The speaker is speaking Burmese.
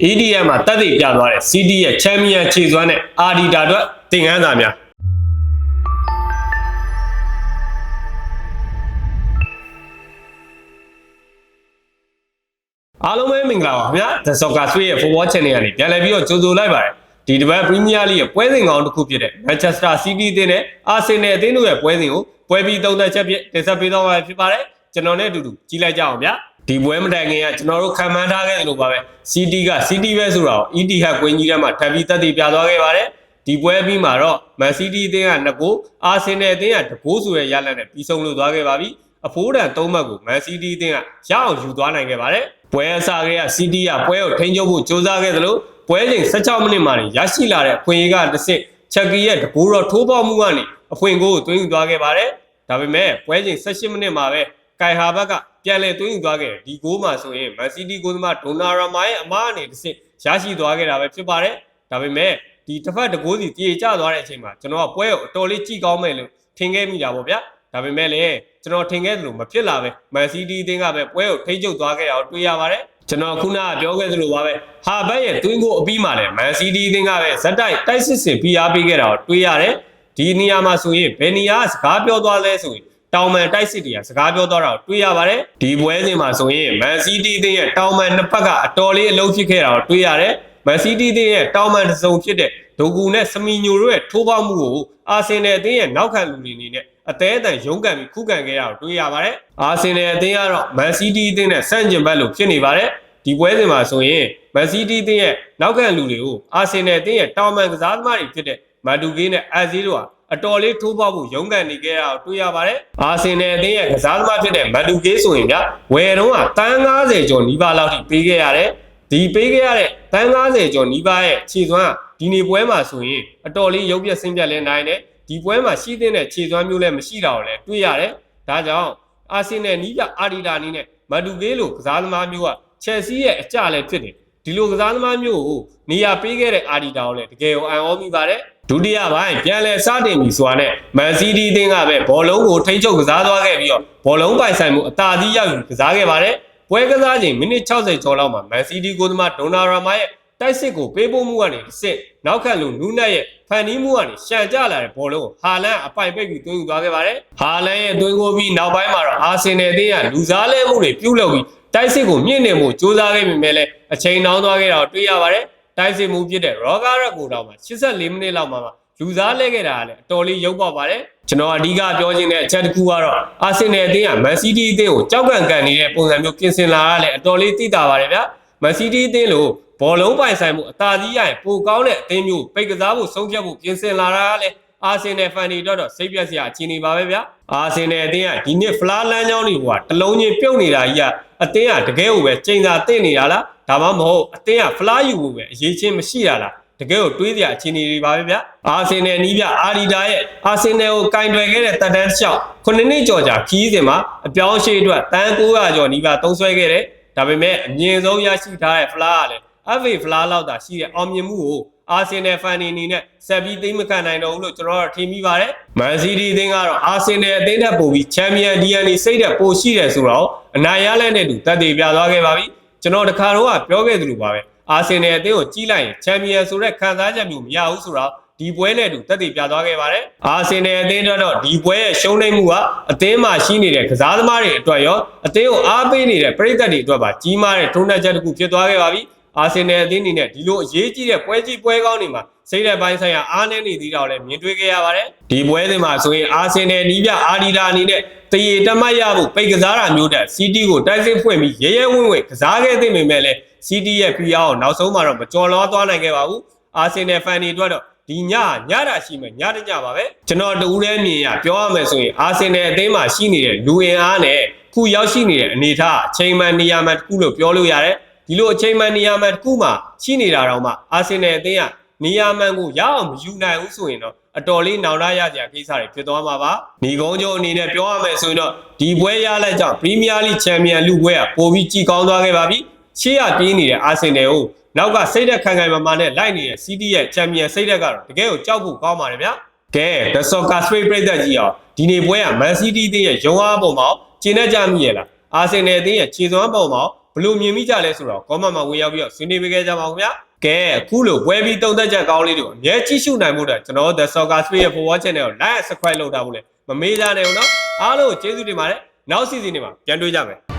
EDM မှာတက်တည်ပြသွားတဲ့ CD ရဲ့ Champion ခြေစွမ်းနဲ့ Adidas အတွက်သင်ခန်းစာများအားလုံးပဲမင်္ဂလာပါခင်ဗျာ The Soccer Sway ရဲ့ Football Channel ကနေပြန်လည်ပြီးတော့ကြိုဆိုလိုက်ပါတယ်ဒီတစ်ပတ် Premier League ရဲ့ပွဲစဉ်ကောင်းတစ်ခုဖြစ်တဲ့ Manchester City အသင်းနဲ့ Arsenal အသင်းတို့ရဲ့ပွဲစဉ်ကိုပွဲပြီးသုံးသပ်ချက်တင်ဆက်ပေးသွားမှာဖြစ်ပါတယ်ကျွန်တော်နဲ့အတူတူကြည့်လိုက်ကြအောင်ဗျာဒီပွဲမတိုင်ခင်ကကျွန်တော်တို့ခံမှန်းထားခဲ့တယ်လို့ပါပဲ City က City ပဲဆိုတော့ Etihad ကွင်းကြီးထဲမှာထပ်ပြီးတက်တည်ပြသွားခဲ့ပါတယ်ဒီပွဲပြီးမှာတော့ Man City အသင်းက2ဂိုး Arsenal အသင်းက1ဂိုးဆိုတဲ့ရလဒ်နဲ့ပြီးဆုံးလို့သွားခဲ့ပါပြီအဖိုးတန်3မှတ်ကို Man City အသင်းကရအောင်ယူသွားနိုင်ခဲ့ပါတယ်ပွဲအစားက City ကပွဲကိုထိန်းချုပ်ဖို့ကြိုးစားခဲ့သလိုပွဲချိန်16မိနစ်မှရရှိလာတဲ့အခွင့်အရေးကတစ်ဆင့်ချက်ကြီးရဲ့တကူတော့ထိုးပေါက်မှုကနေအဖွင့်ကိုသွင်းယူသွားခဲ့ပါတယ်ဒါပေမဲ့ပွဲချိန်18မိနစ်မှာပဲကိုင်ဟာဘတ်ကပြန်လည်သွင်းယူသွားခဲ့ဒီဂိုးမှာဆိုရင် Man City ဂိုးသမားဒိုနာရာမာရဲ့အမားအနေနဲ့တစ်ဆင့်ရရှိသွားခဲ့တာပဲဖြစ်ပါတယ်ဒါပေမဲ့ဒီတစ်ဖက်တကူစီပြေကျသွားတဲ့အချိန်မှာကျွန်တော်ကပွဲကိုအတော်လေးကြည့်ကောင်းမယ်လို့ထင်ခဲ့မိတာပေါ့ဗျာဒါပေမဲ့လည်းကျွန်တော်ထင်ခဲ့သလိုမဖြစ်လာပဲ Man City အသင်းကပဲပွဲကိုထိန်းချုပ်သွားခဲ့တာကိုတွေ့ရပါတယ်ကျွန်တော်ခုနကပြောခဲ့သလိုပါပဲဟာဘတ်ရဲ့သွင်းကိုအပြီးမှာလည်း Man City အသင်းကပဲဇက်တိုက်တိုက်စစ်စင်ဖိအားပေးခဲ့တာကိုတွေ့ရတယ်ဒီနေရာမှာဆိုရင်ဘယ်နေရာစကားပြောသွားလဲဆိုရင်တောင်မန်တိုက်စစ်တွေကစကားပြောသွားတာကိုတွေ့ရပါတယ်ဒီပွဲစဉ်မှာဆိုရင် Man City အသင်းရဲ့တောင်မန်နှစ်ဖက်ကအတော်လေးအလုံးဖြစ်ခဲ့တာကိုတွေ့ရတယ် Man City အသင်းရဲ့တောင်မန်တစ်စုံဖြစ်တဲ့ဒိုကူနဲ့စမီညိုတို့ရဲ့ထိုးပေါက်မှုကိုအာဆင်နယ်အသင်းရဲ့နောက်ခံလူတွေအနေနဲ့အသေးအတန်ရုန်းကန်ပြီးခုခံခဲ့တာကိုတွေ့ရပါတယ်အာဆင်နယ်အသင်းကတော့ Man City အသင်းနဲ့ဆန့်ကျင်ဘက်လို့ဖြစ်နေပါတယ်ဒီပွဲစဉ်မှာဆိုရင် Man City အသင်းရဲ့နောက်ခံလူတွေကိုအာဆင်နယ်အသင်းရဲ့တောင်မန်ကစားသမားတွေဖြစ်တဲ့မန်ဒူကေးနဲ့အာဇီတို့ဟာအတော်လေးထိုးပေါက်ဖို့ရုန်းကန်နေခဲ့တာကိုတွေ့ရပါတယ်အာဆင်နယ်အသင်းရဲ့ကစားသမားဖြစ်တဲ့မန်ဒူကေးဆိုရင်ဗျဝယ်တော့တန်း90ကျော်နီးပါးလောက်ထိပေးခဲ့ရတယ်ဒီပေးခဲ့ရတဲ့တန်း90ကျော်နီးပါးရဲ့ခြေစွမ်းဒီနေ့ပွဲမှာဆိုရင်အတော်လေးရုပ်ပြဆင်းပြလဲနိုင်တယ်ဒီပွဲမှာရှိတဲ့ခြေစွမ်းမျိုးလည်းမရှိတာကိုလည်းတွေ့ရတယ်ဒါကြောင့်အာဆင်နယ်နီးပြအာဒီတာနီးနဲ့မန်ဒူကေးလိုကစားသမားမျိုးကချက်စီရဲ့အကြလည်းဖြစ်တယ်ဒီလိုကစားသမားမျိုးကိုနေရာပေးခဲ့တဲ့အာဒီတာကိုလည်းတကယ်ကိုအံ့ဩမိပါတယ်ဒုတိယပိုင်းပြန်လည်စတင်ပြီဆိုတာနဲ့ Man City အသင်းကပဲဘောလုံးကိုထိန်းချုပ်ကစားသွားခဲ့ပြီးတော့ဘောလုံးပိုင်ဆိုင်မှုအသာစီးရောက်ယူကစားခဲ့ပါတယ်ပွဲကစားချိန်မိနစ်60ကျော်လောက်မှာ Man City ဂိုးသမားဒိုနာရာမာရဲ့တိုက်စစ်ကိုပေးပို့မှုကနေတစ်စစ်နောက်ခံလူနူးနက်ရဲ့ဖန်နီးမှုကနေရှန်ကျလာတဲ့ဘောလုံးကိုဟာလန်အပိုင်ပိတ်ပြီးသွင်းယူသွားခဲ့ပါတယ်ဟာလန်ရဲ့သွင်းကိုပြီးနောက်ပိုင်းမှာတော့အာဆင်နယ်အသင်းကလူစားလဲမှုတွေပြုတ်လုပ်ပြီးတိုက်စစ်ကိုမြင့်နေမှုစူးစမ်းခဲ့ပေမဲ့လည်းအချိန်နှောင်းသွားခဲ့တာကိုတွေ့ရပါတယ်တိုက်စစ်မှုဖြစ်တဲ့ရောဂါရက်ကိုတော့မှ84မိနစ်လောက်မှာလူစားလဲခဲ့တာကလည်းအတော်လေးရုပ်ပေါက်ပါတယ်ကျွန်တော်အဓိကပြောချင်တဲ့အချက်တစ်ခုကတော့အာဆင်နယ်အသင်းက Man City အသင်းကိုကြောက်ကန်ကန်နေတဲ့ပုံစံမျိုးပြင်ဆင်လာတာလည်းအတော်လေးသိတာပါတယ်ဗျာ Man City အသင်းလို့ဘောလုံးပိုင်ဆိုင်မှုအသာစီးရရင်ပိုကောင်းတဲ့အသင်းမျိုးပိတ်ကစားဖို့ဆုံးဖြတ်ဖို့ပြင်ဆင်လာတာကလည်းအာဆင်နယ်ဖန်တွေတော့စိတ်ပြက်စရာအခြေအနေပါပဲဗျာအာဆင်နယ်အသင်းကဒီနှစ်ဖလားလမ်းကြောင်းတွေကတလုံးချင်းပြုတ်နေတာကြီးကအသင်းကတကယ်ကိုပဲချိန်သာတင့်နေတာလားဒါမှမဟုတ်အသင်းကဖလားယူဖို့ပဲအရေးချင်းမရှိတာလားတကယ်ကိုတွေးစရာအခြေအနေတွေပါပဲဗျာအာဆင်နယ်နီးပြအာဒီတာရဲ့အာဆင်နယ်ကိုကင်တွယ်ခဲ့တဲ့တက်တန်းလျှောက်9နှစ်ကျော်ကြာခီးစဉ်မှာအပြောင်းအရွှေ့အတွက်တန်း900ကျော်နီးပါသုံးစွဲခဲ့တယ်ဒါပေမဲ့အမြင့်ဆုံးရရှိထားတဲ့ဖလားကလည်း FA ဖလားလောက်သာရှိတဲ့အောင်မြင်မှုကိုအာဆင်နယ်ဖန်နေအနေနဲ့ဆက်ပြီးသိမ်းမခံနိုင်တော့ဘူးလို့ကျွန်တော်တို့ထင်မိပါတယ်။ Man City အသင်းကတော့အာဆင်နယ်အသင်းထက်ပိုပြီး Champion DNA စိတ်တဲ့ပိုရှိတယ်ဆိုတော့အနိုင်ရလက်နဲ့တူတက်တည်ပြသွားခဲ့ပါပြီ။ကျွန်တော်တခါတော့ပြောခဲ့သလိုပါပဲ။အာဆင်နယ်အသင်းကိုကြီးလိုက်ရင် Champion ဆိုတဲ့ခံစားချက်မျိုးမရဘူးဆိုတော့ဒီပွဲနဲ့တူတက်တည်ပြသွားခဲ့ပါတယ်။အာဆင်နယ်အသင်းတော့ဒီပွဲရဲ့ရှုံးနိမ့်မှုကအသင်းမှာရှိနေတဲ့ကစားသမားတွေအတွက်ရောအသင်းကိုအားပေးနေတဲ့ပရိသတ်တွေအတွက်ပါကြီးမားတဲ့ထုံးနှက်ချက်တစ်ခုဖြစ်သွားခဲ့ပါပြီ။အာဆင်နယ်အသင်းအနေနဲ့ဒီလိုအရေးကြီးတဲ့ပွဲကြီးပွဲကောင်းတွေမှာစိတ်သက်ပိုင်းဆိုင်ရာအားနည်းနေသေးတာကိုလည်းမြင်တွေ့ခဲ့ရပါတယ်ဒီပွဲစဉ်မှာဆိုရင်အာဆင်နယ်နီးပြအာဒီတာအနေနဲ့တရေတမတ်ရဖို့ပိတ်ကစားတာမျိုးတဲ့ City ကိုတိုက်စစ်ဖွင့်ပြီးရဲရဲဝင့်ဝင့်ကစားခဲ့သိပေမဲ့လည်း City ရဲ့ PR ကိုနောက်ဆုံးမှာတော့မကြော်လွှားသွားနိုင်ခဲ့ပါဘူးအာဆင်နယ်ဖန်တွေအတွက်တော့ဒီညတာရှိမယ်ညတညပါပဲကျွန်တော်တူတဲ့မြင်ရပြောရမယ်ဆိုရင်အာဆင်နယ်အသင်းမှာရှိနေတဲ့လူအင်အားနဲ့ခုရောက်ရှိနေတဲ့အနေအထားအချိန်မှန်နေရာမှန်တစ်ခုလို့ပြောလို့ရတယ်ဒီလိုအချိန်မှန်နေရာမှန်တစ်ခုမှရှိနေတာတော့မှအာဆင်နယ်အသင်းကနေရာမှန်ကိုရအောင်မယူနိုင်ဘူးဆိုရင်တော့အတော်လေးနောင်တရစရာကိစ္စတွေဖြစ်သွားမှာပါညီကုန်းကျိုးအနေနဲ့ပြောရမယ်ဆိုရင်တော့ဒီပွဲရလိုက်ကြောင့် Premier League Champion လူပွဲကပိုပြီးကြည်ကောင်းသွားခဲ့ပါပြီရှေ့ရပြေးနေတဲ့အာဆင်နယ်ကိုနောက်ကစိတ်သက်ခံခံမာမာနဲ့လိုက်နေတဲ့ City ရဲ့ Champion စိတ်သက်ကတော့တကယ်ကိုကြောက်ဖို့ကောင်းပါတယ်ဗျာကဲ The Soccer Sway ပြိသက်ကြီးအောင်ဒီနေ့ပွဲက Man City အသင်းရဲ့ရုံးအားပုံမှာကျင်းနေကြမိရဲ့လားအာဆင်နယ်အသင်းရဲ့ခြေစွမ်းပုံမှာ ဘလို့မြင်မိကြလဲဆိုတော့ comment မှာဝင်ရောက်ပြီးတော့ဆွေးနွေးပေးကြပါဦးခင်ဗျာကဲအခုလိုပွဲပြီးသုံးသက်ချက်ကောင်းလေးတွေကိုအမြဲကြည့်ရှုနိုင်မှုတဲ့ကျွန်တော် The Soccer Space ရဲ့ Football Channel ကို like and subscribe လုပ်ထားဖို့လေမမေ့ကြနဲ့ဦးနော်အားလုံးကျေးဇူးတင်ပါတယ်နောက် season တွေမှာပြန်တွေ့ကြမယ်